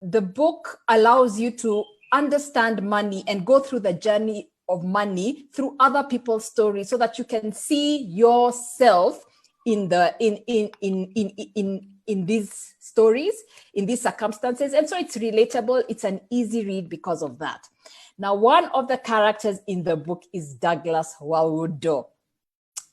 the book allows you to understand money and go through the journey of money through other people's stories, so that you can see yourself in these stories, in these circumstances. And so it's relatable. It's an easy read because of that. Now, one of the characters in the book is Douglas Waudo.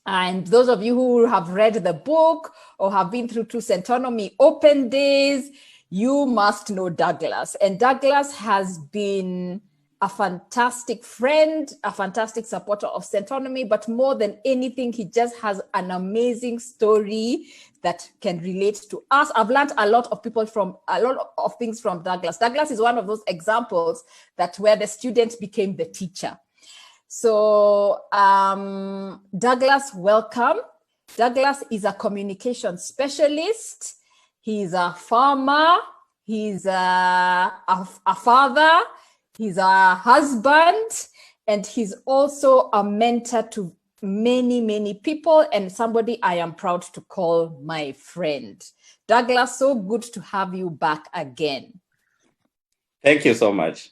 And those of you who have read the book or have been through Centonomy open days, you must know Douglas. And Douglas has been a fantastic friend, a fantastic supporter of Centonomy, but more than anything, he just has an amazing story that can relate to us. I've learned a lot of things from Douglas. Douglas is one of those examples that where the student became the teacher. So Douglas, welcome. Douglas is a communication specialist. He's a farmer. He's a father. He's a husband, and he's also a mentor to many, many people, and somebody I am proud to call my friend. Douglas, so good to have you back again. Thank you so much.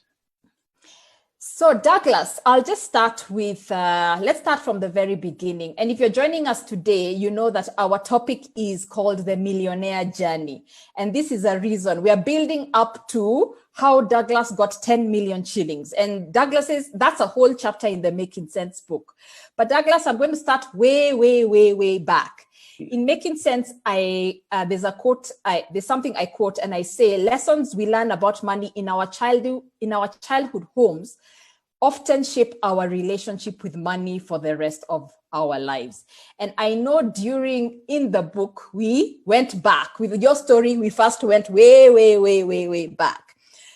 So Douglas, I'll just start with, let's start from the very beginning. And if you're joining us today, you know that our topic is called the Millionaire Journey. And this is a reason we are building up to how Douglas got 10 million shillings. And Douglas says that's a whole chapter in the Making Sense book. But Douglas, I'm going to start way back. In Making Sense, there's a quote, there's something I quote, and I say, lessons we learn about money in our childhood homes often shape our relationship with money for the rest of our lives. And I know in the book, we went back. With your story, we first went way back.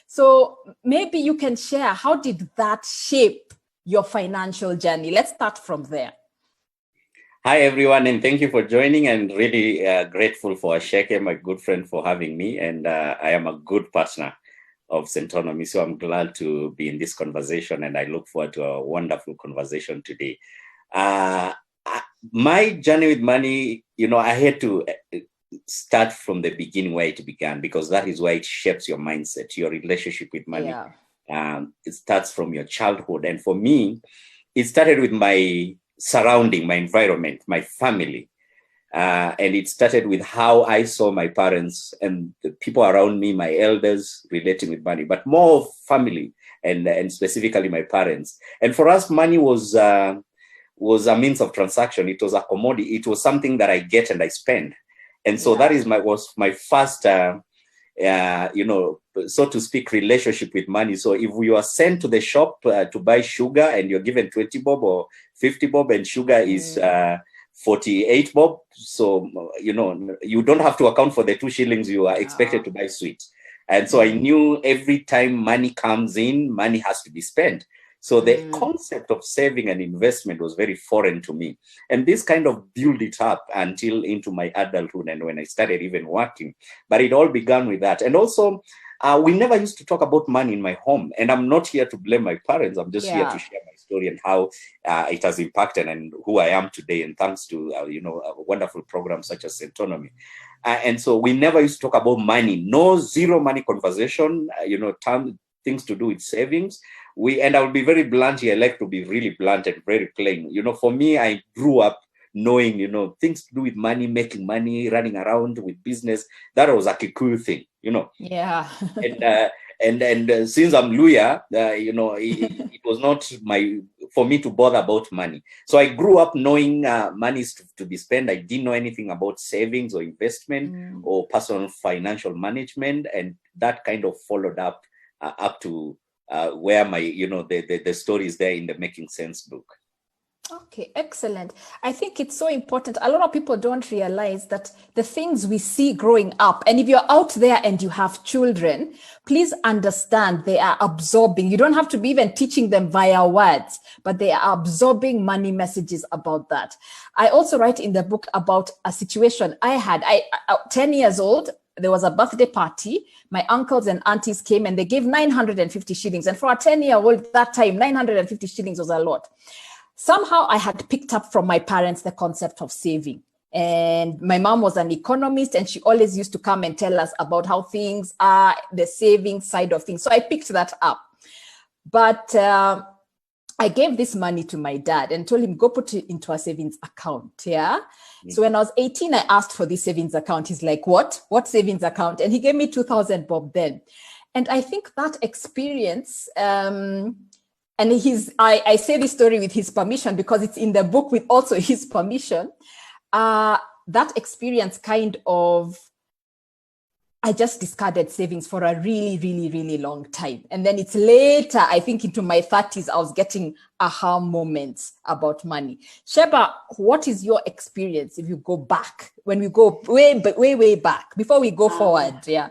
So maybe you can share, how did that shape your financial journey? Let's start from there. Hi, everyone, and thank you for joining. And really grateful for Waceke, my good friend, for having me. And I am a good partner of Centonomy, so I'm glad to be in this conversation, and I look forward to a wonderful conversation today. My journey with money, I had to start from the beginning where it began, because that is where it shapes your mindset, your relationship with money. Yeah. It starts from your childhood. And for me, it started with my surrounding, my environment, my family. And it started with how I saw my parents and the people around me, my elders, relating with money, but more family and specifically my parents. And for us, money was a means of transaction. It was a commodity. It was something that I get and I spend. And so that was my first, so to speak, relationship with money. So if you are sent to the shop to buy sugar and you're given 20 bob or 50 bob, and sugar is 48 bob, so you don't have to account for the 2 shillings you are expected to buy sweet. And so I knew every time money comes in, money has to be spent. So the concept of saving and investment was very foreign to me. And this kind of built it up until into my adulthood and when I started even working. But it all began with that. And also, we never used to talk about money in my home. And I'm not here to blame my parents. I'm just here to share my story and how it has impacted and who I am today. And thanks to, a wonderful program such as Centonomy. And so we never used to talk about money. No zero money conversation, things to do with savings. And I will be very blunt here. I like to be really blunt and very plain. For me, I grew up knowing, things to do with money, making money, running around with business. That was like a cool thing, Yeah. and since I'm Luya, it was not for me to bother about money. So I grew up knowing money is to be spent. I didn't know anything about savings or investment or personal financial management. And that kind of followed up to where my, the story is there in the Making Sense book. Okay, excellent. I think it's so important. A lot of people don't realize that the things we see growing up, and if you're out there and you have children, please understand they are absorbing. You don't have to be even teaching them via words, but they are absorbing money messages about that. I also write in the book about a situation I had. 10 years old, there was a birthday party. My uncles and aunties came and they gave 950 shillings. And for a 10-year-old that time, 950 shillings was a lot. Somehow I had picked up from my parents the concept of saving. And my mom was an economist, and she always used to come and tell us about how things are, the saving side of things. So I picked that up. But I gave this money to my dad and told him, go put it into a savings account. Yeah. So when I was 18, I asked for this savings account. He's like, what? What savings account? And he gave me 2,000 bob then. And I think that experience, and I say this story with his permission because it's in the book with also his permission. That experience kind of, I just discarded savings for a really, really, really long time. And then it's later, I think into my 30s, I was getting aha moments about money. Sheba, what is your experience if you go back, when we go way back, before we go forward? Yeah.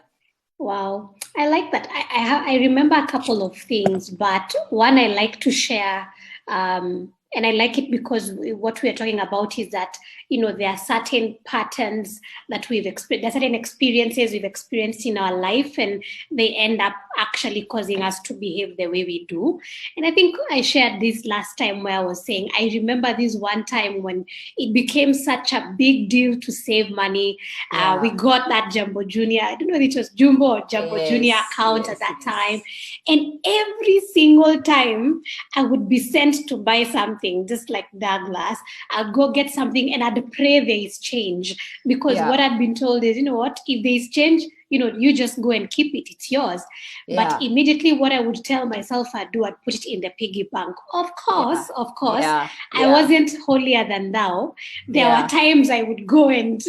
Wow. I like that. I remember a couple of things, but one I like to share, and I like it because what we are talking about is that, there are certain patterns that we've experienced, there are certain experiences we've experienced in our life, and they end up actually causing us to behave the way we do. And I think I shared this last time where I was saying, I remember this one time when it became such a big deal to save money. Yeah. We got that Jumbo Junior, I don't know if it was Jumbo or Jumbo Junior account at that time. And every single time I would be sent to buy something, just like Douglas, I'd go get something and I'd pray there is change, because what I'd been told is, if there is change, you just go and keep it, it's yours. Yeah. But immediately what I would tell myself I'd do, I'd put it in the piggy bank. Of course, I wasn't holier than thou. There were times I would go and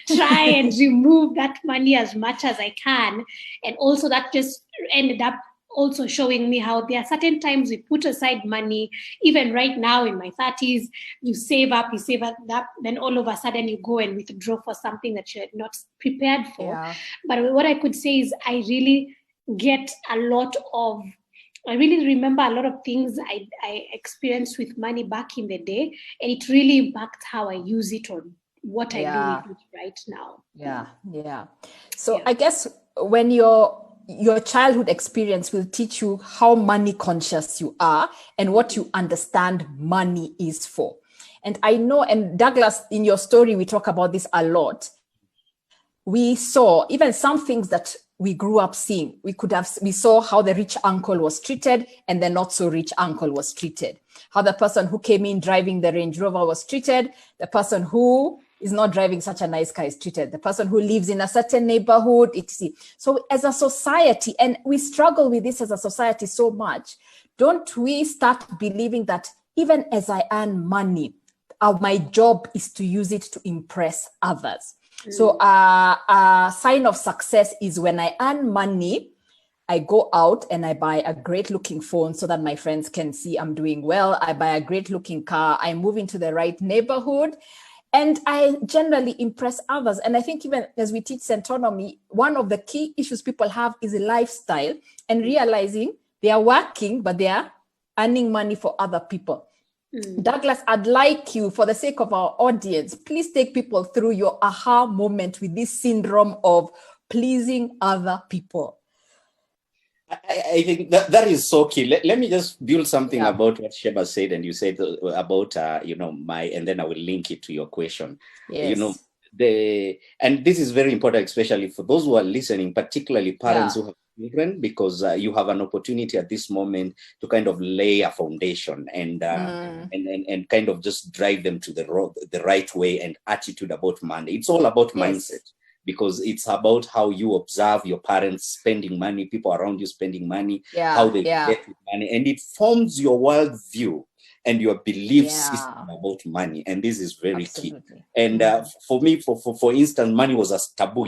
try and remove that money as much as I can. And also that just ended up also showing me how there are certain times we put aside money, even right now in my 30s, you save up, then all of a sudden you go and withdraw for something that you're not prepared for. Yeah. But what I could say is I really remember a lot of things I experienced with money back in the day, and it really impacts how I use it or what I do with it right now. Yeah. So I guess when your childhood experience will teach you how money conscious you are and what you understand money is for. And I know, and Douglas, in your story, we talk about this a lot. We saw even some things that we grew up seeing. We saw how the rich uncle was treated and the not so rich uncle was treated. How the person who came in driving the Range Rover was treated. The person who is not driving such a nice car is treated. The person who lives in a certain neighborhood, etc. So as a society, and we struggle with this as a society so much, don't we start believing that even as I earn money, my job is to use it to impress others. So a sign of success is when I earn money, I go out and I buy a great looking phone so that my friends can see I'm doing well. I buy a great looking car. I move into the right neighborhood. And I generally impress others. And I think even as we teach Centonomy, one of the key issues people have is a lifestyle and realizing they are working, but they are earning money for other people. Douglas, I'd like you, for the sake of our audience, please take people through your aha moment with this syndrome of pleasing other people. I think that is so key. Let me just build something about what Sheba said, and you said about and then I will link it to your question. Yes. And this is very important, especially for those who are listening, particularly parents who have children, because you have an opportunity at this moment to kind of lay a foundation and kind of just drive them to the right way and attitude about money. It's all about mindset. Because it's about how you observe your parents spending money, people around you spending money, how they get with money. And it forms your worldview and your belief system about money. And this is very key. And for me, for instance, money was a taboo.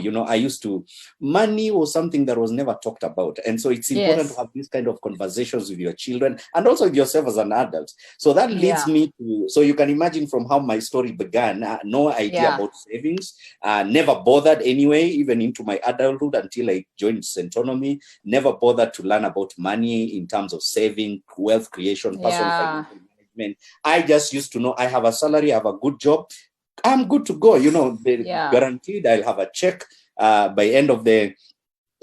Money was something that was never talked about. And so it's important to have these kind of conversations with your children and also with yourself as an adult. So that leads me to, so you can imagine from how my story began, no idea about savings, never bothered anyway, even into my adulthood until I joined Centonomy, never bothered to learn about money in terms of saving, wealth creation, personal financial management. I just used to know I have a salary, I have a good job, I'm good to go. Guaranteed I'll have a check by end of the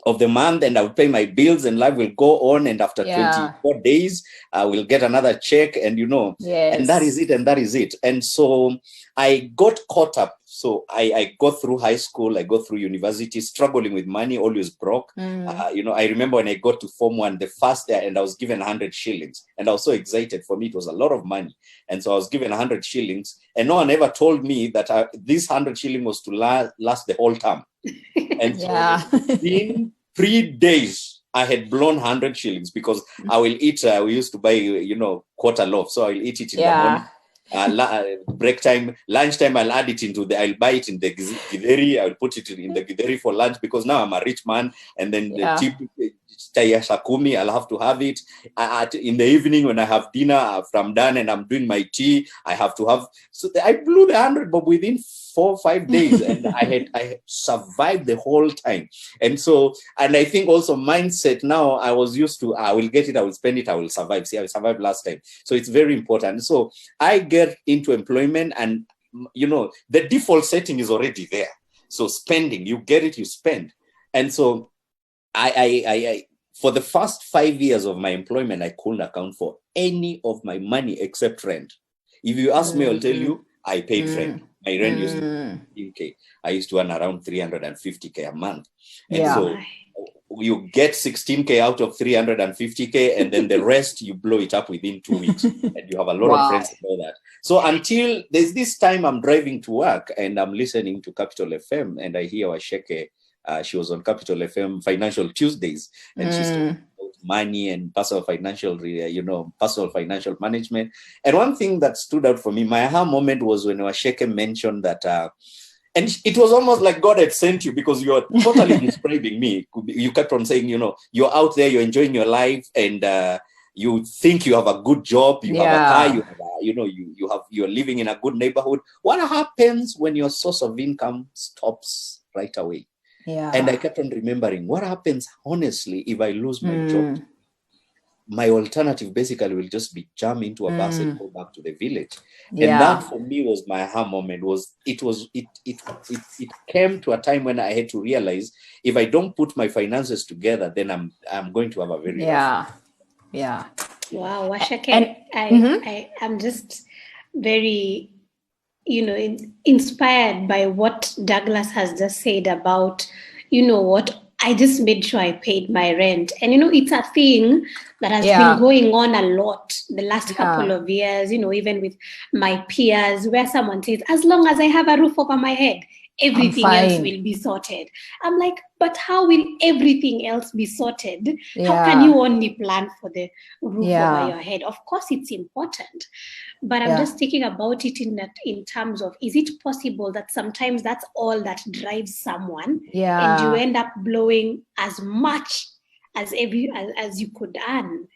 of the month, and I will pay my bills, and life will go on. And after 24 days, I will get another check, and and that is it, and that is it. And so I got caught up. So I go through high school, I go through university, struggling with money, always broke. I remember when I got to Form 1, the first day, and I was given 100 shillings. And I was so excited. For me, it was a lot of money. And so I was given 100 shillings. And no one ever told me that this 100 shilling was to last the whole term. And so in 3 days, I had blown 100 shillings because I will eat, we used to buy, quarter loaf. So I will eat it in the morning. Break time, lunchtime, I'll add it I'll buy it in the githeri. I'll put it in the githeri for lunch because now I'm a rich man. And then the cheap shakumi, I'll have to have it. In the evening when I have dinner, after I'm done and I'm doing my tea, I have to have. So I blew the 100, but within 4 or 5 days, and I survived the whole time. And so, and I think also mindset now, I was used to, I will get it, I will spend it, I will survive. See, I survived last time. So it's very important. So I get into employment, and the default setting is already there. So spending, you get it, you spend. And so I for the first 5 years of my employment, I couldn't account for any of my money except rent. If you ask me, I'll tell you, I paid rent. My rent used to be 15K. I used to earn around 350K a month. And so you get 16K out of 350K, and then the rest, you blow it up within 2 weeks. And you have a lot of friends that know that. So until there's this time I'm driving to work and I'm listening to Capital FM, and I hear Waceke. She was on Capital FM Financial Tuesdays, and she's talking about money and personal financial management. And one thing that stood out for me, my aha moment, was when Waceke mentioned that, and it was almost like God had sent you, because you're totally describing me. You kept on saying, you're out there, you're enjoying your life, and you think you have a good job, you have a car, you're living in a good neighborhood. What happens when your source of income stops right away? And I kept on remembering, what happens, honestly, if I lose my job? My alternative basically will just be jump into a bus and go back to the village. And that for me was my aha moment. It came to a time when I had to realize, if I don't put my finances together, then I'm going to have a very Wow, Waceke, I'm just very inspired by what Douglas has just said about, what I just made sure I paid my rent. And, it's a thing that has been going on a lot the last couple of years, even with my peers, where someone says, as long as I have a roof over my head, everything else will be sorted. I'm like, but how will everything else be sorted? How can you only plan for the roof over your head? Of course, it's important. But I'm just thinking about it in terms of, is it possible that sometimes that's all that drives someone, and you end up blowing as much as you could earn,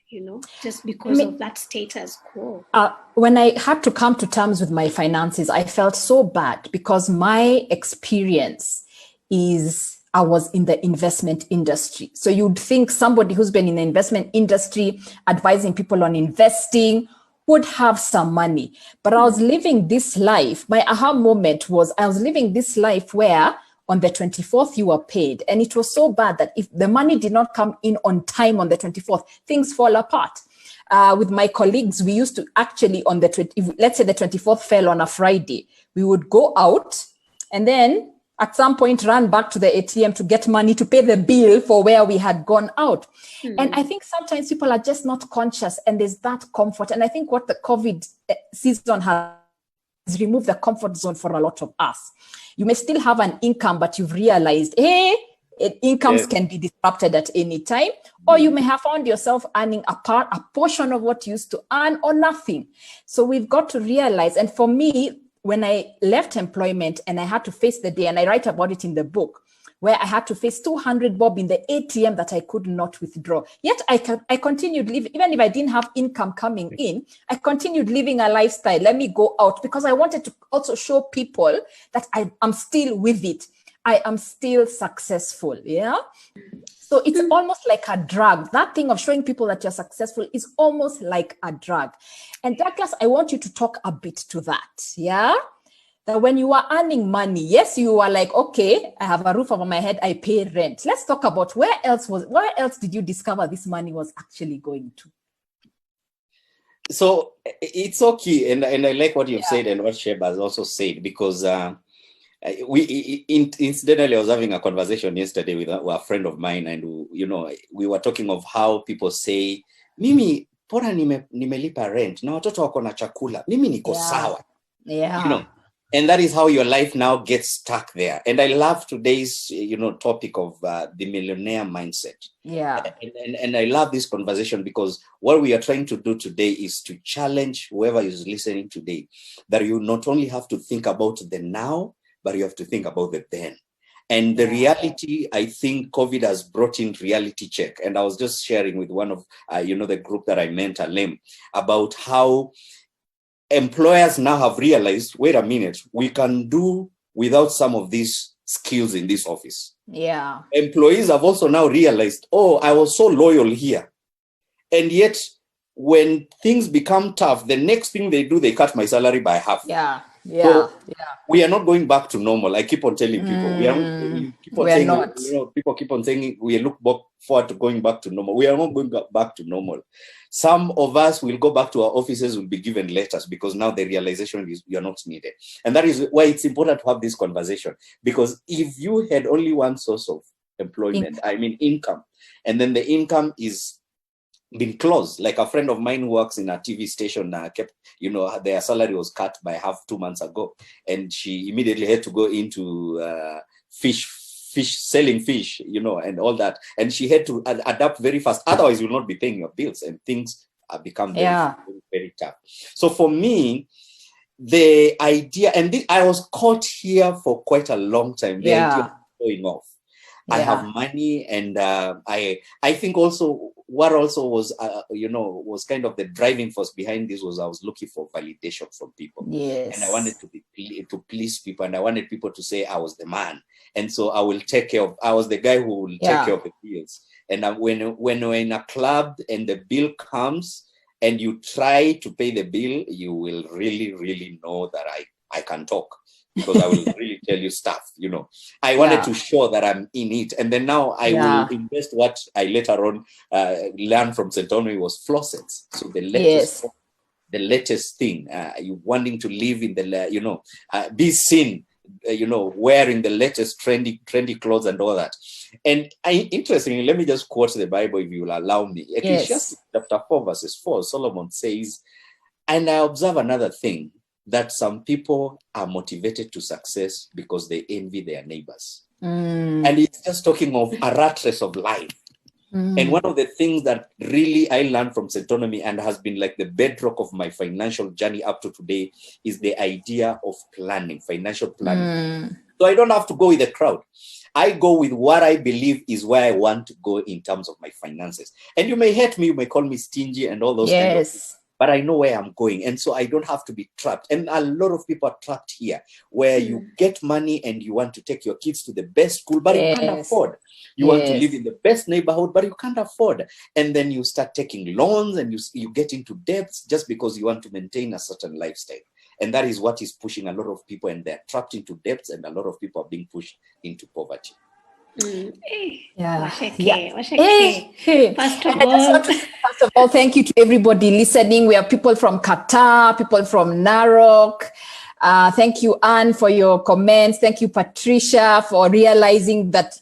just because of that status quo? When I had to come to terms with my finances, I felt so bad, because my experience is I was in the investment industry. So you'd think somebody who's been in the investment industry advising people on investing would have some money. But I was living this life. My aha moment was I was living this life where on the 24th you were paid. And it was so bad that if the money did not come in on time on the 24th, things fall apart. With my colleagues, we used to actually let's say the 24th fell on a Friday, we would go out and then at some point run back to the ATM to get money to pay the bill for where we had gone out. And I think sometimes people are just not conscious, and there's that comfort. And I think what the COVID season has removed the comfort zone for a lot of us. You may still have an income, but you've realized, incomes can be disrupted at any time, or you may have found yourself earning a portion of what you used to earn, or nothing. So we've got to realize, and for me, when I left employment and I had to face the day, and I write about it in the book, where I had to face 200 bob in the ATM that I could not withdraw. Yet I continued living, even if I didn't have income coming in, I continued living a lifestyle. Let me go out, because I wanted to also show people that I'm still with it. I am still successful. So it's almost like a drug. That thing of showing people that you're successful is almost like a drug. And Douglas, I want you to talk a bit to that. that when you are earning money, yes, you are like, okay, I have a roof over my head, I pay rent. Let's talk about where else did you discover this money was actually going to? So it's okay, and I like what you've said and what Sheba has also said, because incidentally, I was having a conversation yesterday with a friend of mine, and we were talking of how people say, mimi pora nimelipa rent na watoto wako na chakula, mimi niko sawa. And that is how your life now gets stuck there. And I love today's topic of the millionaire mindset. And I love this conversation, because what we are trying to do today is to challenge whoever is listening today, that you not only have to think about the now, but you have to think about the then. And the reality, I think COVID has brought in reality check. And I was just sharing with one of, the group that I mentor, LEMP, about how employers now have realized, wait a minute, we can do without some of these skills in this office. Employees have also now realized, oh, I was so loyal here. And yet, when things become tough, the next thing they do, they cut my salary by half. We are not going back to normal. I keep on telling people, people keep on saying we look forward to going back to normal. We are not going back to normal. Some of us will go back to our offices, will be given letters, because now the realization is you are not needed. And that is why it's important to have this conversation, because if you had only one source of employment, income, and then the income is been closed. Like a friend of mine who works in a TV station kept, their salary was cut by half 2 months ago, and she immediately had to go into selling fish, and all that, and she had to adapt very fast. Otherwise, you will not be paying your bills, and things become very, very tough. So for me, the idea, and I was caught here for quite a long time. The idea of going off. I have money, and I think also what also was was kind of the driving force behind this was I was looking for validation from people, and I wanted to please people, and I wanted people to say I was the man, and so I was the guy who will take care of the bills. And when we're in a club and the bill comes and you try to pay the bill, you will really, really know that I can talk. Because I will really tell you stuff, I wanted to show that I'm in it. And then now I will invest what I later on learned from Centonomy was flossets. So the latest thing, you wanting to live in the, be seen, wearing the latest trendy clothes and all that. And interestingly, let me just quote the Bible, if you will allow me. Ecclesiastes chapter 4, verses 4, Solomon says, and I observe another thing, that some people are motivated to success because they envy their neighbors. And it's just talking of a rat race of life. And one of the things that really I learned from Centonomy and has been like the bedrock of my financial journey up to today is the idea of planning, financial planning. So I don't have to go with the crowd. I go with what I believe is where I want to go in terms of my finances. And you may hate me, you may call me stingy and all those kind of things. But I know where I'm going. And so I don't have to be trapped. And a lot of people are trapped here, where you get money and you want to take your kids to the best school, but you can't afford. You want to live in the best neighborhood, but you can't afford. And then you start taking loans and you get into debts just because you want to maintain a certain lifestyle. And that is what is pushing a lot of people, and they're trapped into debts, and a lot of people are being pushed into poverty. Waceke. First of all, thank you to everybody listening. We have people from Qatar, people from Narok. Thank you, Anne, for your comments. Thank you, Patricia, for realizing that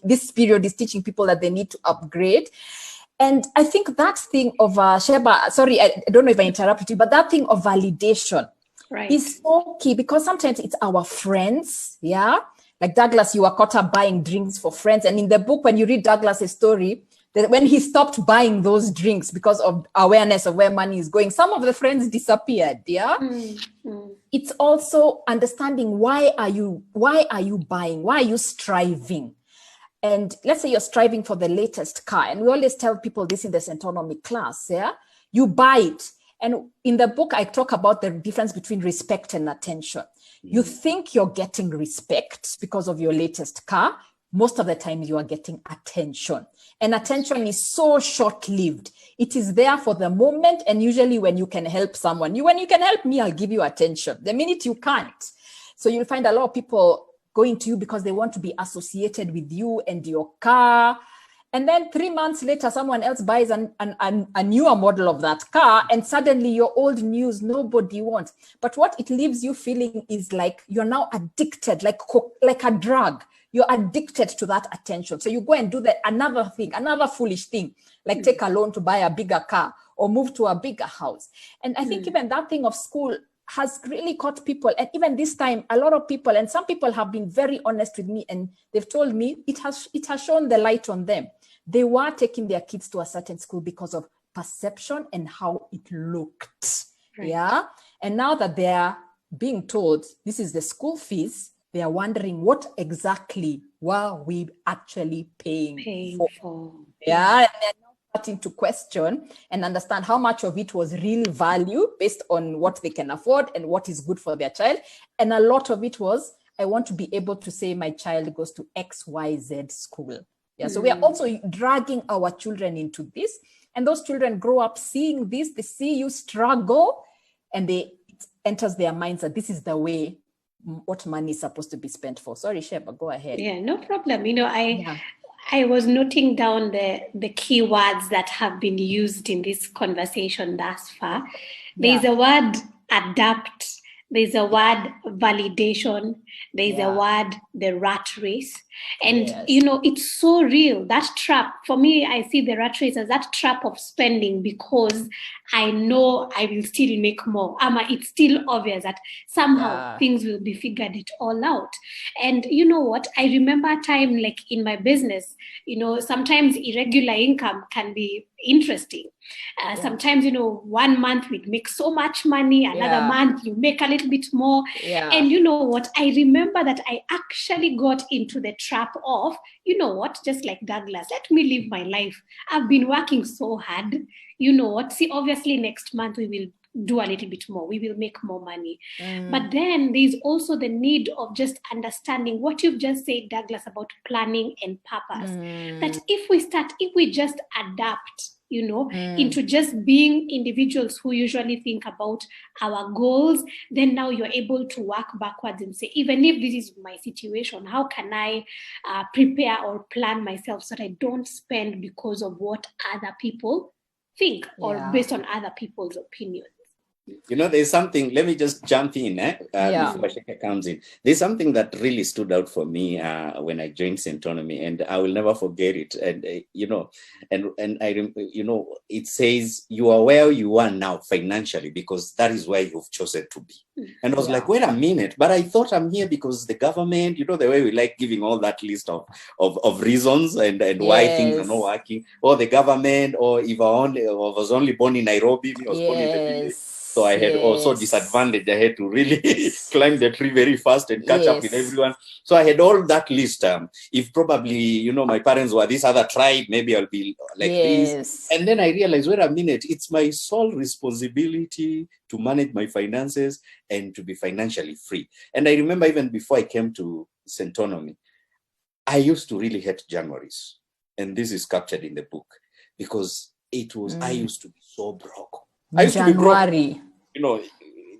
this period is teaching people that they need to upgrade. And I think that thing of Sheba, sorry, I don't know if I interrupted you, but that thing of validation is so key, because sometimes it's our friends, Like Douglas, you were caught up buying drinks for friends. And in the book, when you read Douglas's story, that when he stopped buying those drinks because of awareness of where money is going, some of the friends disappeared. It's also understanding why are you buying? Why are you striving? And let's say you're striving for the latest car. And we always tell people this in the Centonomy class. You buy it. And in the book, I talk about the difference between respect and attention. You think you're getting respect because of your latest car. most of the time you are getting attention. And attention is so short-lived. It is there for the moment. And usually when you can help someone, when you can help me, I'll give you attention. The minute you can't. So you'll find a lot of people going to you because they want to be associated with you and your car. And then 3 months later, someone else buys a newer model of that car, and suddenly your old news, nobody wants. But what it leaves you feeling is like you're now addicted, like a drug. You're addicted to that attention. So you go and do another thing, another foolish thing, like take a loan to buy a bigger car or move to a bigger house. And I think even that thing of school has really caught people. And even this time, a lot of people, and some people have been very honest with me, and they've told me it has shone the light on them. They were taking their kids to a certain school because of perception and how it looked. Right. Yeah. And now that they are being told this is the school fees, they are wondering what exactly were we actually paying for. Yeah. And they're now starting to question and understand how much of it was real value based on what they can afford and what is good for their child. And a lot of it was, I want to be able to say my child goes to XYZ school. Yeah, so we are also dragging our children into this, and those children grow up seeing this. They see you struggle, and it enters their minds that this is the way what money is supposed to be spent for. Sorry, Sheba, go ahead. Yeah, no problem. I was noting down the key words that have been used in this conversation thus far. There's a word adapt. There's a word validation. There's a word the rat race. And, it's so real. That trap, for me, I see the rat race as that trap of spending because I know I will still make more. It's still obvious that somehow things will be figured it all out. And you know what? I remember a time like in my business, sometimes irregular income can be interesting. Sometimes, 1 month we make so much money, another month you make a little bit more. Yeah. And you know what? I remember that I actually got into the trap of, just like Douglas, let me live my life. I've been working so hard. See, obviously next month we will do a little bit more. We will make more money. But then there's also the need of just understanding what you've just said, Douglas, about planning and purpose. That if we just adapt, into just being individuals who usually think about our goals, then now you're able to work backwards and say, even if this is my situation, how can I prepare or plan myself so that I don't spend because of what other people think or based on other people's opinions? There's something, let me just jump in before Waceke comes in. There's something that really stood out for me when I joined Centonomy, and I will never forget it. And, it says you are where you are now financially because that is where you've chosen to be. And I was like, wait a minute, but I thought I'm here because the government, the way we like giving all that list of reasons and why things are not working, or the government, or if I was only born in Nairobi, I was born in the village. So I had also disadvantage. I had to really climb the tree very fast and catch up with everyone. So I had all that list. If probably, my parents were this other tribe, maybe I'll be like this. And then I realized, wait a minute, it's my sole responsibility to manage my finances and to be financially free. And I remember even before I came to Centonomy, I used to really hate Januaries. And this is captured in the book because it was, I used to be so broke. I used January. To be broke,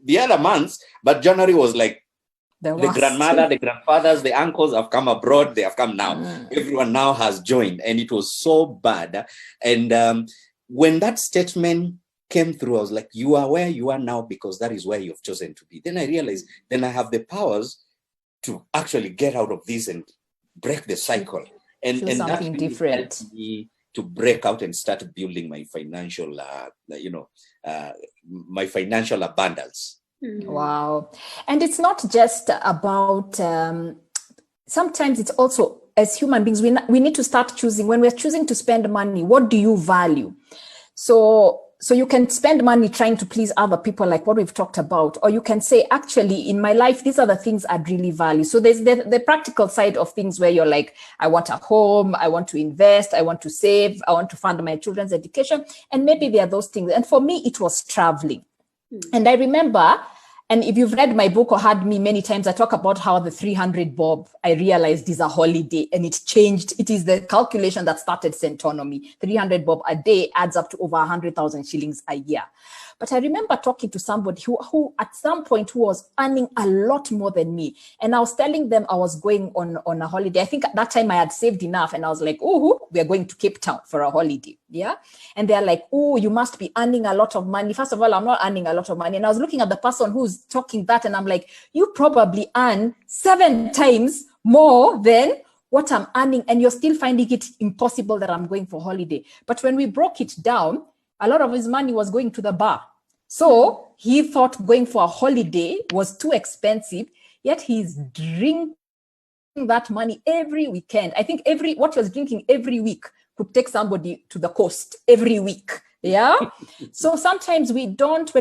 the other months, but January was like the grandmother, the grandfathers, the uncles have come abroad. They have come now. Everyone now has joined, and it was so bad. And when that statement came through, I was like, you are where you are now because that is where you've chosen to be. Then I realized, then I have the powers to actually get out of this and break the cycle. And something really different. helped me to break out and start building my financial, my financial abundance. Wow. And it's not just about, sometimes it's also, as human beings, we need to start choosing, when we're choosing to spend money, what do you value? So you can spend money trying to please other people, like what we've talked about, or you can say, actually, in my life, these are the things I'd really value. So there's the practical side of things where you're like, I want a home, I want to invest, I want to save, I want to fund my children's education. And maybe there are those things. And for me, it was traveling. And I remember And if you've read my book or heard me many times, I talk about how the 300 bob, I realized is a holiday, and it changed. It is the calculation that started Centonomy. 300 bob a day adds up to over 100,000 shillings a year. But I remember talking to somebody who at some point who was earning a lot more than me. And I was telling them I was going on a holiday. I think at that time I had saved enough, and I was like, oh, we are going to Cape Town for a holiday. Yeah. And they're like, oh, you must be earning a lot of money. First of all, I'm not earning a lot of money. And I was looking at the person who's talking that, and I'm like, you probably earn 7 times more than what I'm earning, and you're still finding it impossible that I'm going for holiday. But when we broke it down, a lot of his money was going to the bar. So he thought going for a holiday was too expensive, yet he's drinking that money every weekend. I think what he was drinking every week could take somebody to the coast every week. Yeah. So sometimes when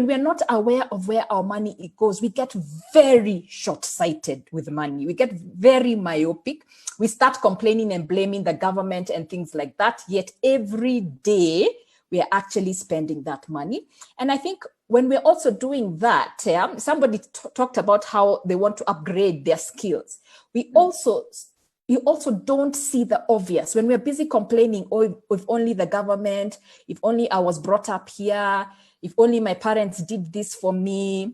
we're not aware of where our money goes, we get very short-sighted with money. We get very myopic. We start complaining and blaming the government and things like that. Yet every day we are actually spending that money. And I think when we're also doing that, somebody talked about how they want to upgrade their skills. You also don't see the obvious. When we're busy complaining, oh, if only the government, if only I was brought up here, if only my parents did this for me,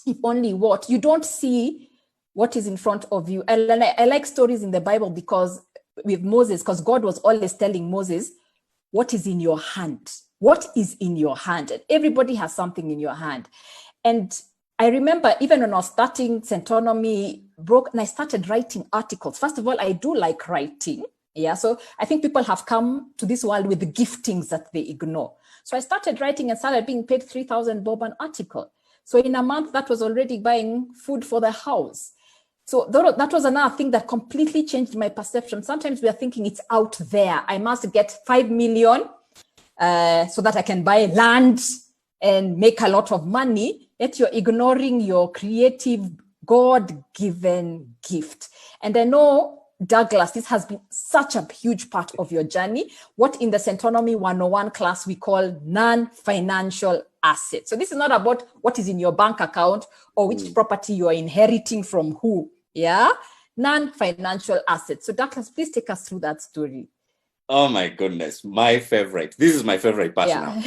if only what, you don't see what is in front of you. I like stories in the Bible because with Moses, because God was always telling Moses, what is in your hand? What is in your hand? And everybody has something in your hand. And I remember even when I was starting Centonomy, and I started writing articles. First of all, I do like writing. Yeah. So I think people have come to this world with the giftings that they ignore. So I started writing and started being paid 3,000 bob an article. So in a month, that was already buying food for the house. So that was another thing that completely changed my perception. Sometimes we are thinking it's out there. I must get 5 million so that I can buy land and make a lot of money. Yet you're ignoring your creative, God-given gift. And I know, Douglas, this has been such a huge part of your journey. What in the Centonomy 101 class we call non-financial assets. So this is not about what is in your bank account or which property you are inheriting from who. Yeah, non-financial assets. So Douglas, please take us through that story. Oh my goodness, my favorite. This is my favorite part now.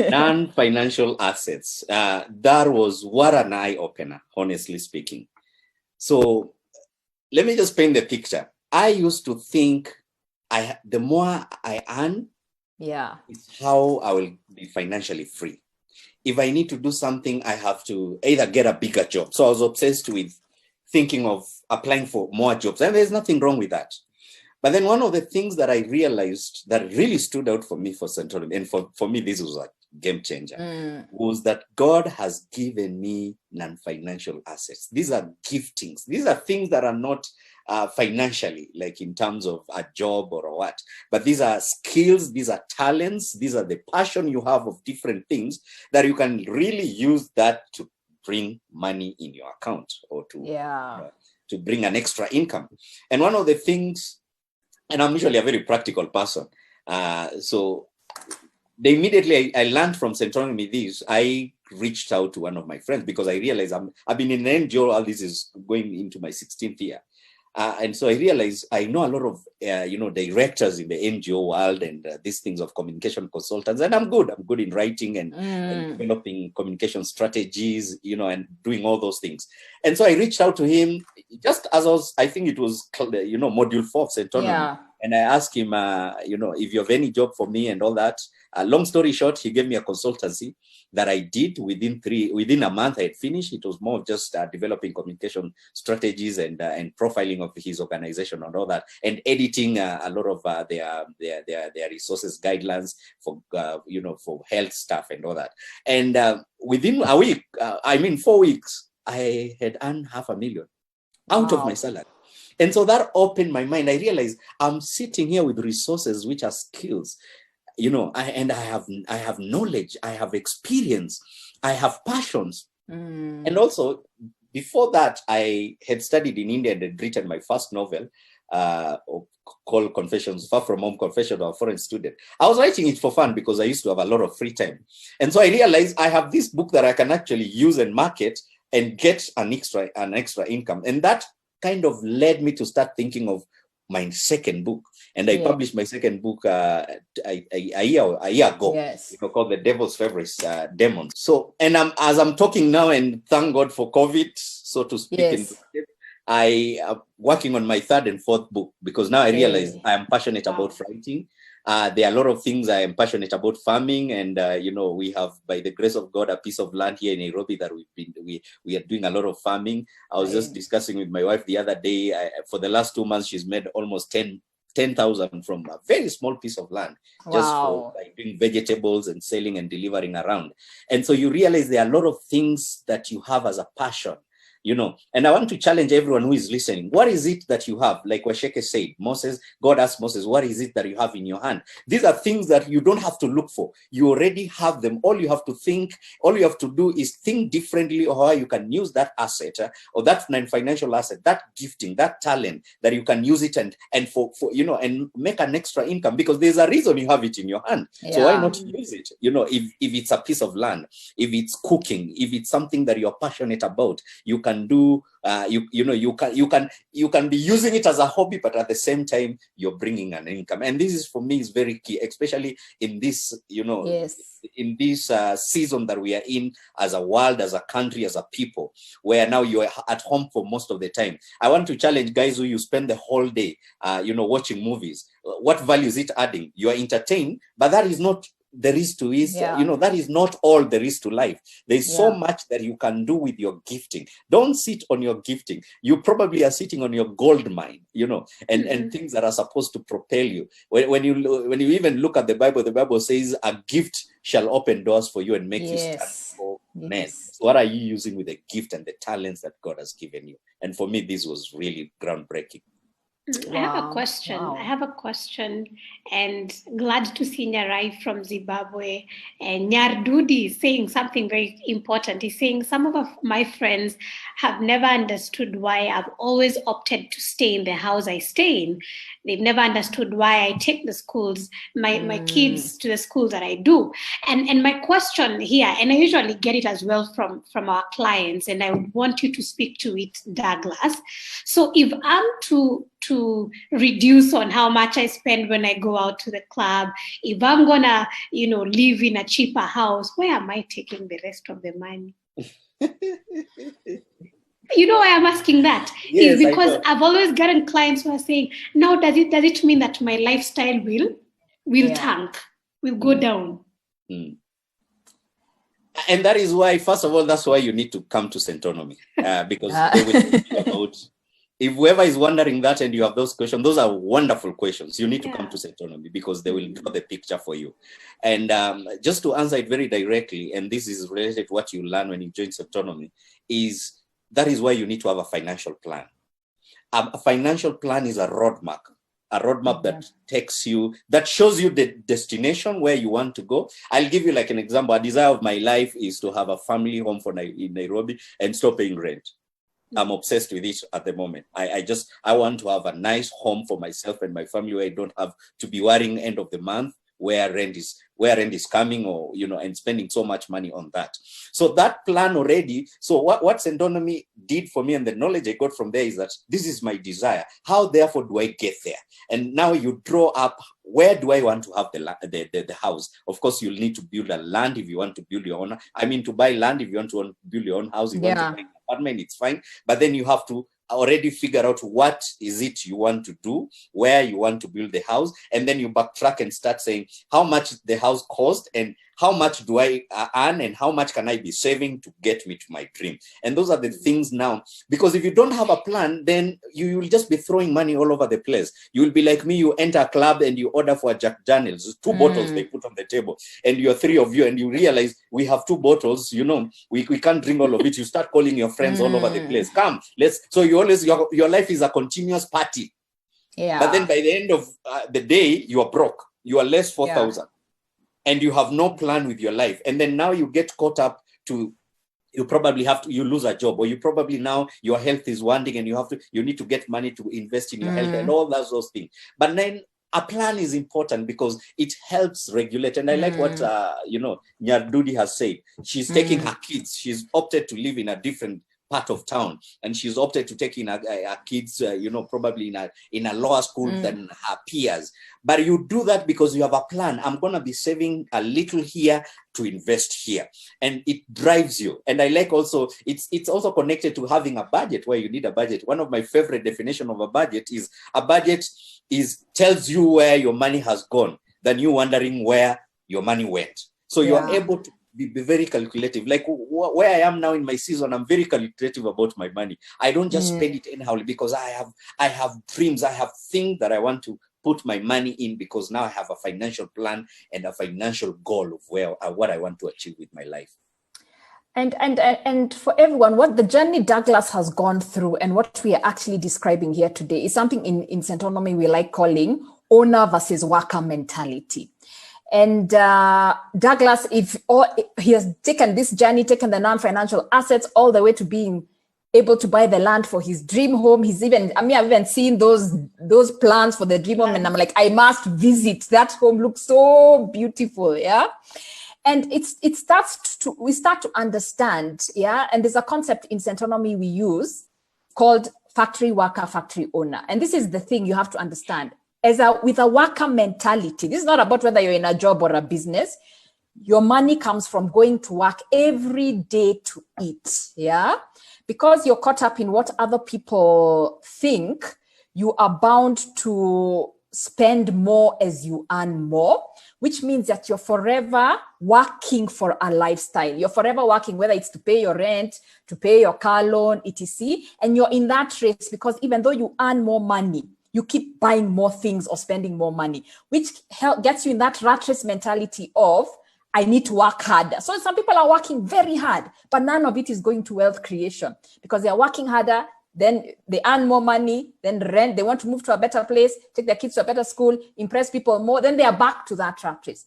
Non-financial assets. That was what an eye-opener, honestly speaking. So let me just paint the picture. I used to think the more I earn, is how I will be financially free. If I need to do something, I have to either get a bigger job. So I was obsessed with thinking of applying for more jobs. And there's nothing wrong with that. But then one of the things that I realized that really stood out for me for Centonomy, and for me, this was a game changer, was that God has given me non-financial assets. These are giftings. These are things that are not financially, like in terms of a job or what, but these are skills, these are talents, these are the passion you have of different things that you can really use that to bring money in your account or to bring an extra income. And one of the things, and I'm usually a very practical person, so immediately I learned from Centonomy this, I reached out to one of my friends because I realized I've been in an NGO, all this is going into my 16th year. And so I realized I know a lot of, directors in the NGO world and these things of communication consultants. And I'm good in writing and developing communication strategies, and doing all those things. And so I reached out to him just as I think it was, module 4 of Centonomy. Yeah. And I asked him, if you have any job for me and all that. Long story short, he gave me a consultancy that I did within a month. I had finished. It was more of just developing communication strategies and profiling of his organization and all that, and editing a lot of their resources guidelines for for health stuff and all that. And within a week, 4 weeks, I had earned $500,000 out of my salary. And so that opened my mind. I realized I'm sitting here with resources which are skills, I have knowledge, I have experience, I have passions. And also, before that, I had studied in India and had written my first novel called Confessions, Far From Home, Confession of a Foreign Student. I was writing it for fun because I used to have a lot of free time. And so I realized I have this book that I can actually use and market and get an extra income. And that kind of led me to start thinking of my second book. And I published my second book a year ago, Yes. called The Devil's Favorites, Demons. So, and as I'm talking now, and thank God for COVID, so to speak, Yes. I am working on my third and fourth book, because now I realize I am passionate about writing. There are a lot of things I am passionate about, farming, and we have, by the grace of God, a piece of land here in Nairobi that we are doing a lot of farming. I was just discussing with my wife the other day. For the last 2 months, she's made almost 10,000 from a very small piece of land, just for like doing vegetables and selling and delivering around. And so you realize there are a lot of things that you have as a passion. And I want to challenge everyone who is listening. What is it that you have? Like Waceke said, God asked Moses, what is it that you have in your hand? These are things that you don't have to look for. You already have them. All you have to do is think differently, or how you can use that asset, or that financial asset, that gifting, that talent, that you can use it and make an extra income, because there's a reason you have it in your hand. So why not use it? If it's a piece of land, if it's cooking, if it's something that you're passionate about, you can do, you can be using it as a hobby, but at the same time you're bringing an income. And this is, for me, is very key, especially in this in this season that we are in, as a world, as a country, as a people, where now you're at home for most of the time. I want to challenge guys who you spend the whole day watching movies. What value is it adding? You are entertained, but that is not there is to is, that is not all there is to life. There's so much that you can do with your gifting. Don't sit on your gifting. You probably are sitting on your gold mine, and things that are supposed to propel you. When you even look at the Bible says a gift shall open doors for you and make you stand for men. So what are you using with the gift and the talents that God has given you? And for me, this was really groundbreaking. I have a question, and glad to see Nyarai from Zimbabwe. And Nyardudi is saying something very important. He's saying, some of my friends have never understood why I've always opted to stay in the house I stay in. They've never understood why I take my kids to the school that I do. And my question here, and I usually get it as well from our clients, and I would want you to speak to it, Douglas. So if I'm to reduce on how much I spend when I go out to the club, if I'm gonna, live in a cheaper house, where am I taking the rest of the money? You know why I'm asking that? Yes, is because I've always gotten clients who are saying, now does it mean that my lifestyle will tank, will go down? And that is why, first of all, that's why you need to come to Centonomy, because they will think about. If whoever is wondering that and you have those questions, those are wonderful questions. You need to come to Centonomy, because they will draw the picture for you. And just to answer it very directly, and this is related to what you learn when you join Centonomy, that is why you need to have a financial plan. A financial plan is a roadmap that that shows you the destination where you want to go. I'll give you like an example. A desire of my life is to have a family home in Nairobi and stop paying rent. I'm obsessed with it at the moment. I want to have a nice home for myself and my family, where I don't have to be worrying end of the month where rent is coming, or and spending so much money on that. So that plan already. So what Centonomy did for me, and the knowledge I got from there, is that this is my desire. How therefore do I get there? And now you draw up, where do I want to have the house? Of course, you'll need to build a land if you want to build your own. I mean, to buy land if you want to build your own house. If you want to buy an apartment, it's fine. But then you have to already figure out what is it you want to do, where you want to build the house, and then you backtrack and start saying how much the house cost, and how much do I earn, and how much can I be saving to get me to my dream. And those are the things now, because if you don't have a plan, then you will just be throwing money all over the place. You will be like me, you enter a club and you order for Jack Daniels, 2 bottles they put on the table, and you're 3 of you, and you realize we have 2 bottles, we can't drink all of it. You start calling your friends all over the place. Come, so your life is a continuous party. But then by the end of the day, you are broke. You are less 4,000. And you have no plan with your life. And then now you get caught up to, you probably you lose a job, or you probably now your health is wanting, and you need to get money to invest in your health and all those things. But then a plan is important, because it helps regulate. And I like what Nyardudi has said. She's taking her kids. She's opted to live in a different part of town, and she's opted to take in her kids, probably in a lower school than her peers. But you do that because you have a plan. I'm going to be saving a little here to invest here, and it drives you. And I like also, it's also connected to having a budget, where you need a budget. One of my favorite definition of a budget tells you where your money has gone, than you wondering where your money went. So you're able to be very calculative. Like where I am now in my season, I'm very calculative about my money. I don't just spend it anyhow, because I have dreams, I have things that I want to put my money in, because now I have a financial plan and a financial goal of what I want to achieve with my life. And for everyone, what the journey Douglas has gone through and what we are actually describing here today is something in Centonomy we like calling owner versus worker mentality. And Douglas, he has taken this journey, taken the non-financial assets all the way to being able to buy the land for his dream home. I've even seen those plans for the dream home, and I'm like, I must visit. That home looks so beautiful, yeah. And we start to understand, yeah. And there's a concept in Centonomy we use called factory worker, factory owner. And this is the thing you have to understand. With a worker mentality, this is not about whether you're in a job or a business. Your money comes from going to work every day to eat, yeah? Because you're caught up in what other people think, you are bound to spend more as you earn more, which means that you're forever working for a lifestyle. You're forever working, whether it's to pay your rent, to pay your car loan, etc. And you're in that race because even though you earn more money, you keep buying more things or spending more money, which gets you in that rat race mentality of, I need to work harder. So some people are working very hard, but none of it is going to wealth creation because they're working harder, then they earn more money, then rent, they want to move to a better place, take their kids to a better school, impress people more, then they are back to that rat race.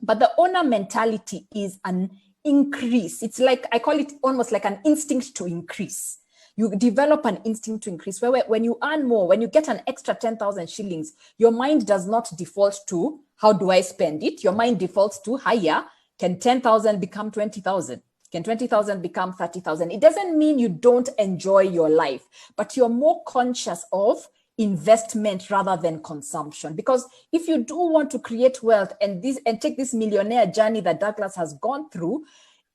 But the owner mentality is an increase. It's like, I call it almost like an instinct to increase. You develop an instinct to increase where when you earn more, when you get an extra 10,000 shillings, your mind does not default to how do I spend it? Your mind defaults to higher. Can 10,000 become 20,000? Can 20,000 become 30,000? It doesn't mean you don't enjoy your life, but you're more conscious of investment rather than consumption. Because if you do want to create wealth and take this millionaire journey that Douglas has gone through,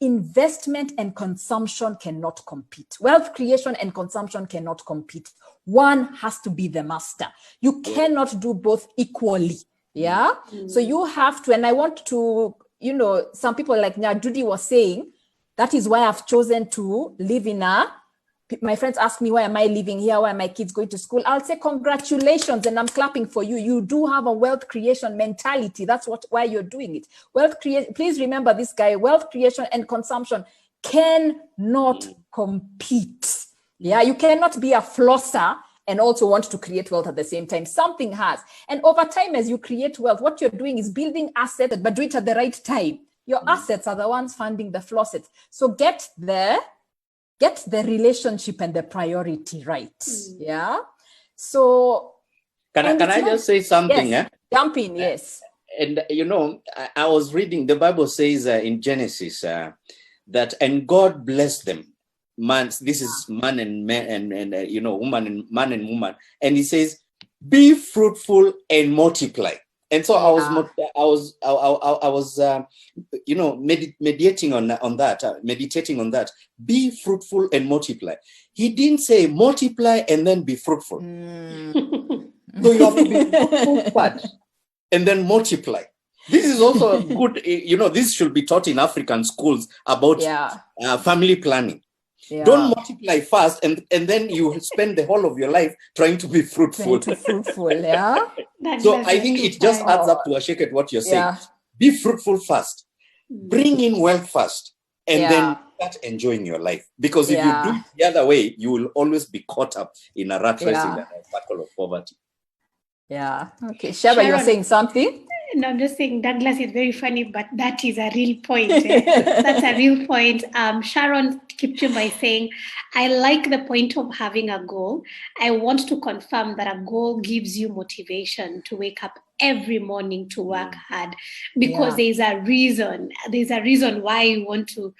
investment and consumption cannot compete. Wealth creation and consumption cannot compete. One has to be the master. You cannot do both equally. Yeah. So you have to, and I want to, some people like Judy was saying, that is why I've chosen to live my friends ask me, why am I living here? Why are my kids going to school? I'll say, congratulations. And I'm clapping for you. You do have a wealth creation mentality. That's why you're doing it. Please remember this guy, wealth creation and consumption cannot compete. Yeah. You cannot be a flosser and also want to create wealth at the same time. Something has. And over time, as you create wealth, what you're doing is building assets, but do it at the right time. Your assets are the ones funding the flossets. So get the relationship and the priority right. Yeah. So can I just say something? Yes. Jump in, yes. And I was reading, the Bible says in Genesis that, and God blessed them. This is man and man and woman and man and woman. And he says, be fruitful and multiply. And so I was meditating on that. Be fruitful and multiply. He didn't say multiply and then be fruitful. So you have to be fruitful first and then multiply. This is also good. This should be taught in African schools about family planning. Yeah. Don't multiply fast and then you spend the whole of your life trying to be fruitful. Yeah. So I think it just adds up to Waceke at what you're saying. Yeah. Be fruitful first, bring in wealth first, and then start enjoying your life. Because if you do it the other way, you will always be caught up in a rat race in a battle of poverty. Yeah. Okay. Sharon, you're saying something? No, I'm just saying, Douglas is very funny, but that is a real point. That's a real point. Sharon Kipchumba is saying, I like the point of having a goal. I want to confirm that a goal gives you motivation to wake up every morning to work hard, because there's a reason. There's a reason why you want to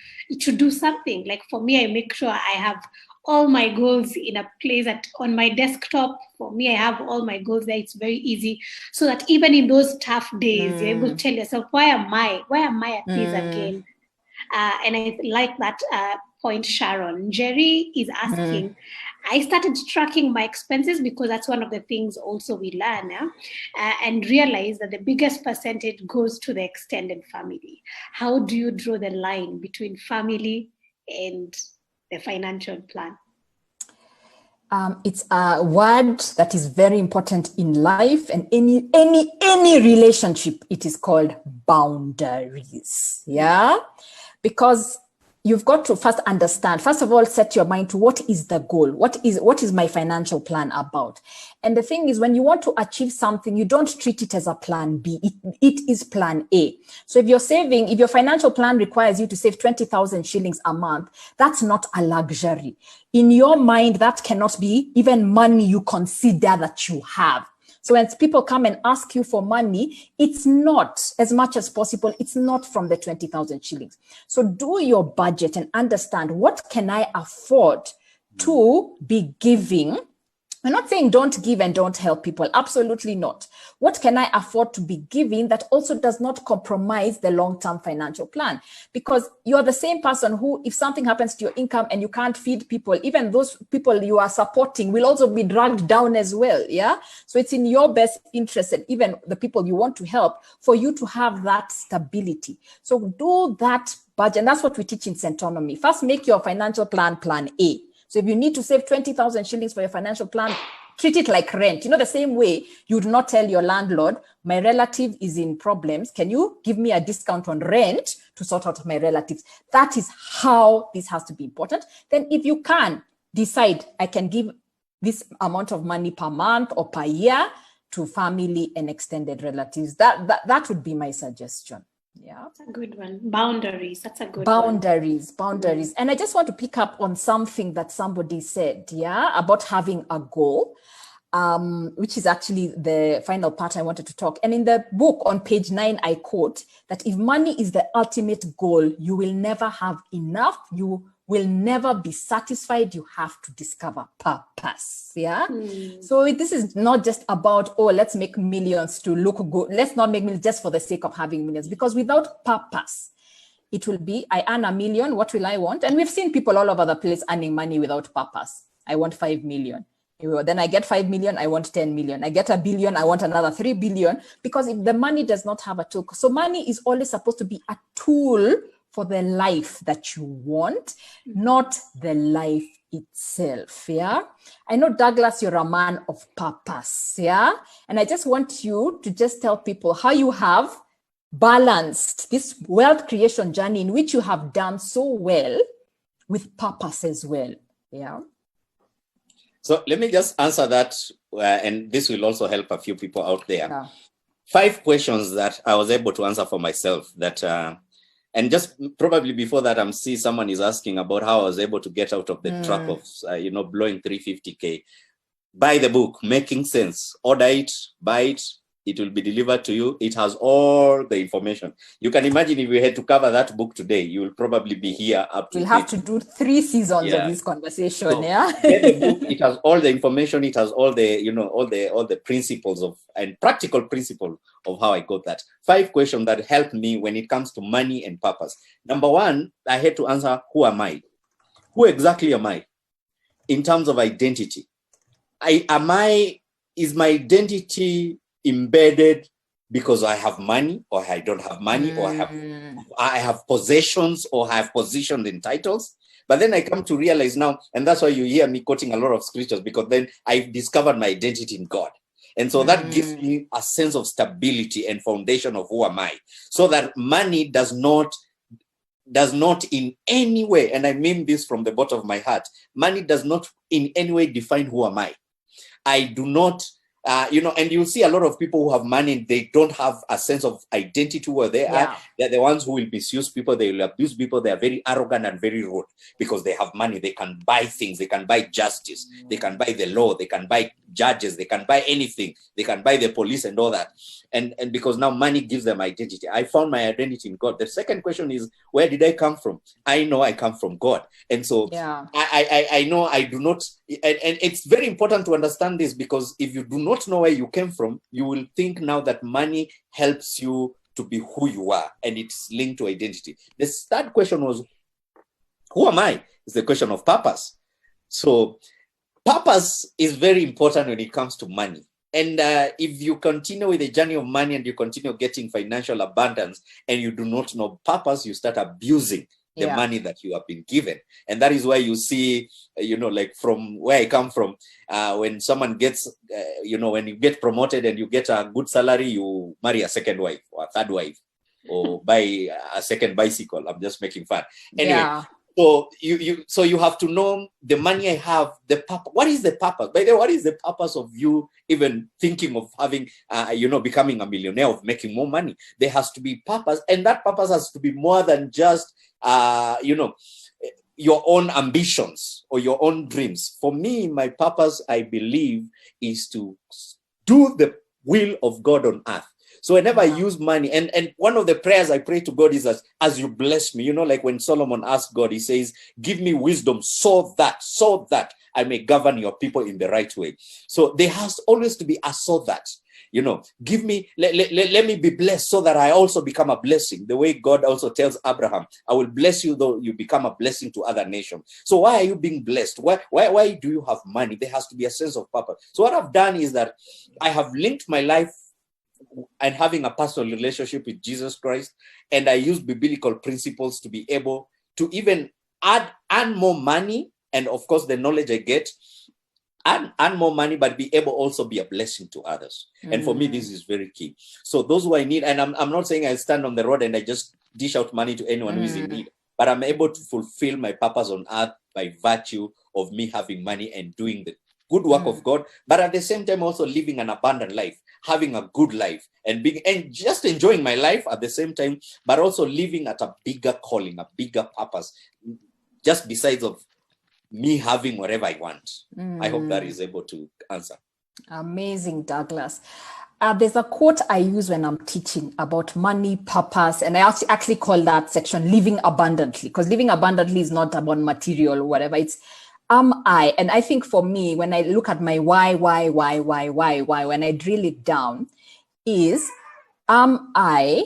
do something. Like for me, I make sure I have all my goals in a place on my desktop. For me, I have all my goals there. It's very easy, so that even in those tough days, you're able to tell yourself, why am I at this again? And I like that point, Sharon. Jerry is asking, I started tracking my expenses because that's one of the things also we learn, and realize that the biggest percentage goes to the extended family. How do you draw the line between family and the financial plan? It's a word that is very important in life and any relationship. It is called boundaries. Yeah, because you've got to first understand. First of all, set your mind to what is the goal. What is my financial plan about? And the thing is, when you want to achieve something, you don't treat it as a plan B. It is plan A. So if your financial plan requires you to save 20,000 shillings a month, that's not a luxury. In your mind, that cannot be even money you consider that you have. So when people come and ask you for money, it's not, as much as possible, it's not from the 20,000 shillings. So do your budget and understand, what can I afford to be giving? I'm not saying don't give and don't help people. Absolutely not. What can I afford to be giving that also does not compromise the long-term financial plan? Because you're the same person who, if something happens to your income and you can't feed people, even those people you are supporting will also be dragged down as well. Yeah. So it's in your best interest, and even the people you want to help, for you to have that stability. So do that budget. And that's what we teach in Centonomy. First, make your financial plan plan A. So if you need to save 20,000 shillings for your financial plan, treat it like rent. The same way you would not tell your landlord, my relative is in problems, can you give me a discount on rent to sort out my relatives? That is how this has to be important. Then if you can decide, I can give this amount of money per month or per year to family and extended relatives. That would be my suggestion. Yeah, that's a good one. Boundaries. That's a good boundaries. And I just want to pick up on something that somebody said, about having a goal, which is actually the final part I wanted to talk. And in the book on page 9, I quote that if money is the ultimate goal, you will never have enough. You will never be satisfied. You have to discover purpose. Yeah. So this is not just about, let's make millions to look good. Let's not make millions just for the sake of having millions, because without purpose, it will be, I earn $1 million. What will I want? And we've seen people all over the place earning money without purpose. I want 5 million. Then I get 5 million. I want 10 million. I get 1 billion. I want another 3 billion, because if the money does not have a tool. So money is always supposed to be a tool for the life that you want, not the life itself. Yeah. I know, Douglas, you're a man of purpose. Yeah. And I just want you to just tell people how you have balanced this wealth creation journey, in which you have done so well, with purpose as well. Yeah. So let me just answer that, and this will also help a few people out there. Yeah. 5 questions that I was able to answer for myself that, and just probably before that, I'm seeing someone is asking about how I was able to get out of the trap of, blowing 350K. Buy the book, Making Sense. Order it, buy it. It will be delivered to you. It has all the information. You can imagine if we had to cover that book today, you will probably be here up to. We'll have to do 3 seasons of this conversation. So, get the book. It has all the information. It has all the, all the principles and practical principles of how I got that. 5 questions that helped me when it comes to money and purpose. Number 1, I had to answer, who am I? Who exactly am I? In terms of identity. Is my identity embedded because I have money, or I don't have money, or I have possessions, or I have positions and titles? But then I come to realize now, and that's why you hear me quoting a lot of scriptures, because then I've discovered my identity in God. And so that gives me a sense of stability and foundation of who am I, so that money does not in any way, and I mean this from the bottom of my heart, money does not in any way define who am I. and you'll see a lot of people who have money, they don't have a sense of identity where they are. They're the ones who will misuse people, they will abuse people, they are very arrogant and very rude because they have money. They can buy things, they can buy justice, they can buy the law, they can buy judges, they can buy anything, they can buy the police and all that. And because now money gives them identity. I found my identity in God. The second question is, where did I come from? I know I come from God. And so I know I do not, and it's very important to understand this, because if you do not know where you came from, you will think now that money helps you to be who you are, and it's linked to identity. The third question was, who am I? It's the question of purpose. So purpose is very important when it comes to money. And if you continue with the journey of money and you continue getting financial abundance and you do not know purpose, you start abusing the money that you have been given. And that is why you see, like from where I come from, when someone gets, when you get promoted and you get a good salary, you marry a second wife or a third wife or buy a second bicycle. I'm just making fun. Anyway. So you have to know the money I have, the purpose. What is the purpose? By the way, what is the purpose of you even thinking of having, becoming a millionaire, of making more money? There has to be purpose, and that purpose has to be more than just, your own ambitions or your own dreams. For me, my purpose, I believe, is to do the will of God on earth. So whenever I use money, and one of the prayers I pray to God is as you bless me, like when Solomon asked God, he says, give me wisdom so that I may govern your people in the right way. So there has always to be a so that, give me, let me be blessed so that I also become a blessing. The way God also tells Abraham, I will bless you though you become a blessing to other nations. So why are you being blessed? Why do you have money? There has to be a sense of purpose. So what I've done is that I have linked my life and having a personal relationship with Jesus Christ, and I use biblical principles to be able to even earn more money, and of course the knowledge I get, earn more money, but be able also be a blessing to others. And for me, this is very key. So those who I need, and I'm not saying I stand on the road and I just dish out money to anyone who is in need, but I'm able to fulfill my purpose on earth by virtue of me having money and doing the good work of God, but at the same time also living an abundant life, having a good life, and just enjoying my life at the same time, but also living at a bigger calling, a bigger purpose, just besides of me having whatever I want. I hope that is able to answer. Amazing, Douglas. There's a quote I use when I'm teaching about money, purpose, and I actually call that section living abundantly, because living abundantly is not about material or whatever. It's am I? And I think for me, when I look at my why, when I drill it down, is am I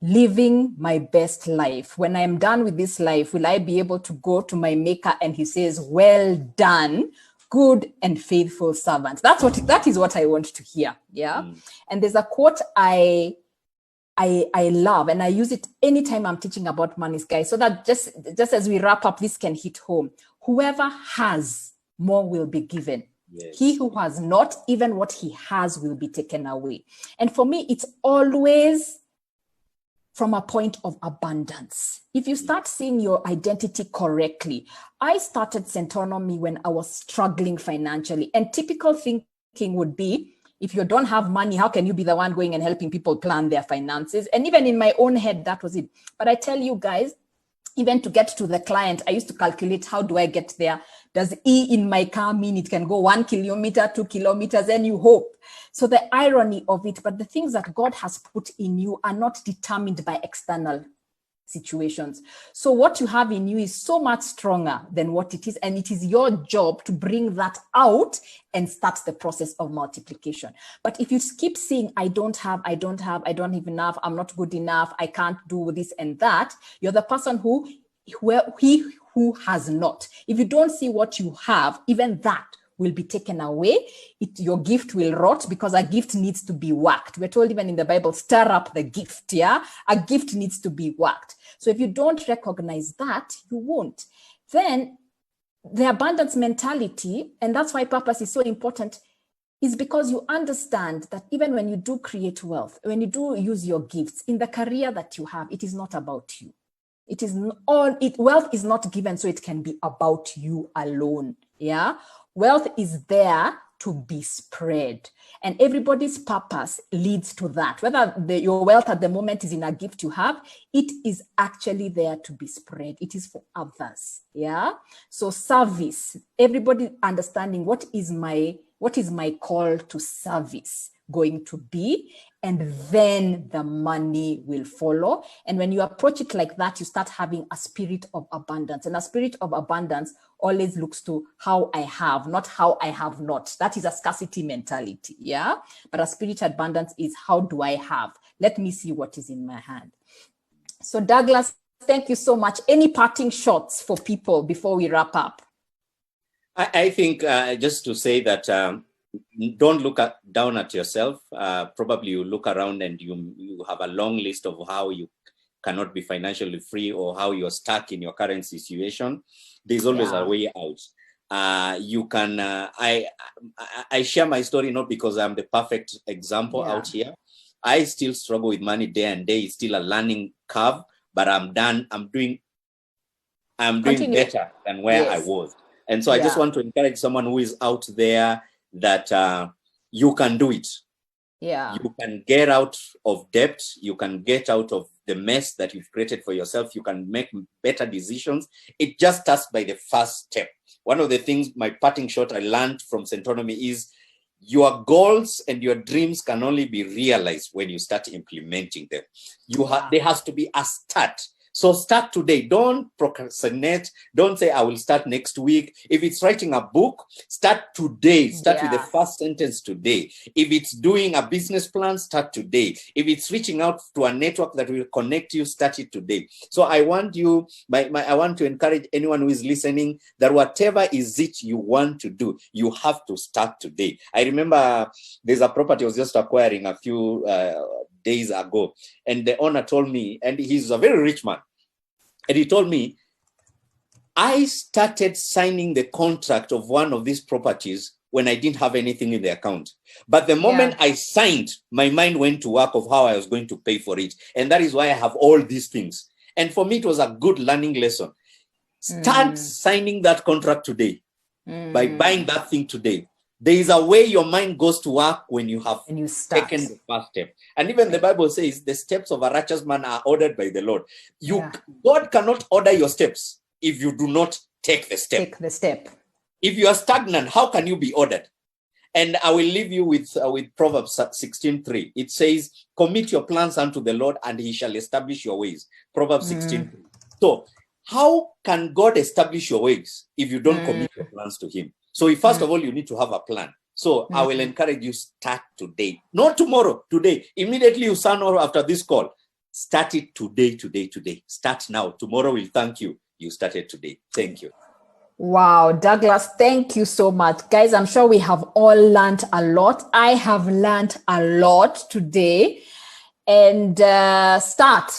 living my best life? When I'm done with this life, will I be able to go to my maker and he says, well done, good and faithful servant? That is what I want to hear. Yeah. And there's a quote I love, and I use it anytime I'm teaching about money, guys, so that just as we wrap up, this can hit home. Whoever has, more will be given. Yes. He who has not, even what he has will be taken away. And for me, it's always from a point of abundance. If you start seeing your identity correctly, I started Centonomy when I was struggling financially, and typical thinking would be, if you don't have money, how can you be the one going and helping people plan their finances? And even in my own head, that was it. But I tell you guys, even to get to the client, I used to calculate, how do I get there? Does E in my car mean it can go 1 kilometer, 2 kilometers, and you hope? So the irony of it, but the things that God has put in you are not determined by external situations. So what you have in you is so much stronger than what it is. And it is your job to bring that out and start the process of multiplication. But if you keep saying, I don't even have, I'm not good enough, I can't do this and that, you're the person who has not. If you don't see what you have, even that will be taken away. Your gift will rot, because a gift needs to be worked. We're told even in the Bible, stir up the gift. Yeah, a gift needs to be worked. So if you don't recognize that, you won't. Then the abundance mentality, and that's why purpose is so important, is because you understand that even when you do create wealth, when you do use your gifts in the career that you have, it is not about you. It is wealth is not given so it can be about you alone. Yeah. Wealth is there to be spread. And everybody's purpose leads to that. Whether your wealth at the moment is in a gift you have, it is actually there to be spread. It is for others. Yeah. So service, everybody understanding what is my call to service going to be, and then the money will follow. And when you approach it like that, you start having a spirit of abundance. And a spirit of abundance always looks to how I have, not how I have not. That is a scarcity mentality, yeah? But a spirit of abundance is how do I have? Let me see what is in my hand. So Douglas, thank you so much. Any parting shots for people before we wrap up? I think just to say that don't look down at yourself. Probably you look around and you have a long list of how you cannot be financially free or how you're stuck in your current situation. There's always a way out. You can, I share my story not because I'm the perfect example out here. I still struggle with money day and day. It's still a learning curve, but I'm doing better than where I was. And so I just want to encourage someone who is out there that you can do it. Yeah. You can get out of debt. You can get out of the mess that you've created for yourself. You can make better decisions. It just starts by the first step. One of the things, my parting shot I learned from Centonomy is your goals and your dreams can only be realized when you start implementing them. There has to be a start. So start today. Don't procrastinate. Don't say, I will start next week. If it's writing a book, start today. Start with the first sentence today. If it's doing a business plan, start today. If it's reaching out to a network that will connect you, start it today. So I want you, I want to encourage anyone who is listening that whatever is it you want to do, you have to start today. I remember there's a property I was just acquiring a few days ago, and the owner told me, and he's a very rich man, and he told me, I started signing the contract of one of these properties when I didn't have anything in the account. But the moment I signed, my mind went to work of how I was going to pay for it. And that is why I have all these things. And for me, it was a good learning lesson. Start signing that contract today by buying that thing today. There is a way your mind goes to work when you have taken the first step. And even the Bible says the steps of a righteous man are ordered by the Lord. God cannot order your steps if you do not take the step. Take the step. If you are stagnant, how can you be ordered? And I will leave you with Proverbs 16:3. It says, commit your plans unto the Lord and he shall establish your ways. Proverbs 16:3. So how can God establish your ways if you don't commit your plans to him? So first of all, you need to have a plan. So I will encourage you, start today. Not tomorrow, today. Immediately you sign off after this call. Start it today. Start now. Tomorrow will thank you. You started today. Thank you. Wow, Douglas, thank you so much. Guys, I'm sure we have all learned a lot. I have learned a lot today. And start.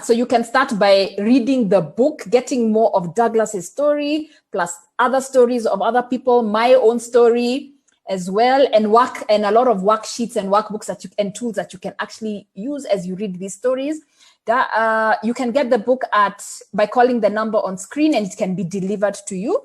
So you can start by reading the book, getting more of Douglas's story, plus other stories of other people, my own story as well, and a lot of worksheets and workbooks and tools that you can actually use as you read these stories. That you can get the book by calling the number on screen, and it can be delivered to you.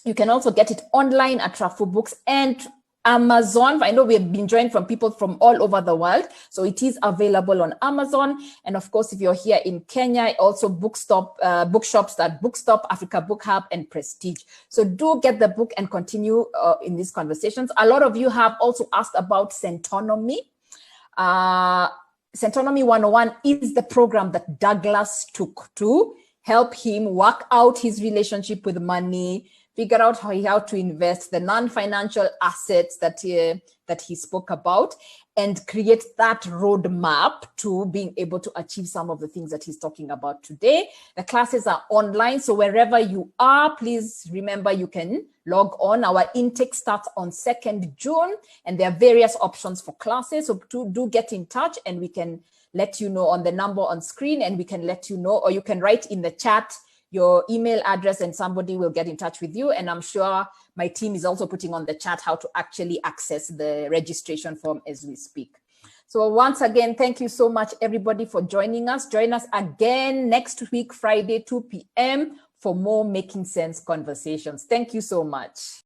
You can also get it online at Trafu Books and Amazon. I know we have been joined from people from all over the world, so it is available on Amazon. And of course, if you're here in Kenya, also bookshops that Bookstop, Africa Book Hub, and Prestige. So do get the book and continue in these conversations. A lot of you have also asked about Centonomy. Centonomy 101 is the program that Douglas took to help him work out his relationship with money, figure out how to invest, the non-financial assets that he spoke about, and create that roadmap to being able to achieve some of the things that he's talking about today. The classes are online, so wherever you are, please remember you can log on. Our intake starts on 2nd June, and there are various options for classes, so do get in touch, and we can let you know on the number on screen, and we can let you know, or you can write in the chat your email address and somebody will get in touch with you. And I'm sure my team is also putting on the chat how to actually access the registration form as we speak. So once again, thank you so much, everybody, for joining us. Join us again next week, Friday, 2 p.m. for more Making Sense conversations. Thank you so much.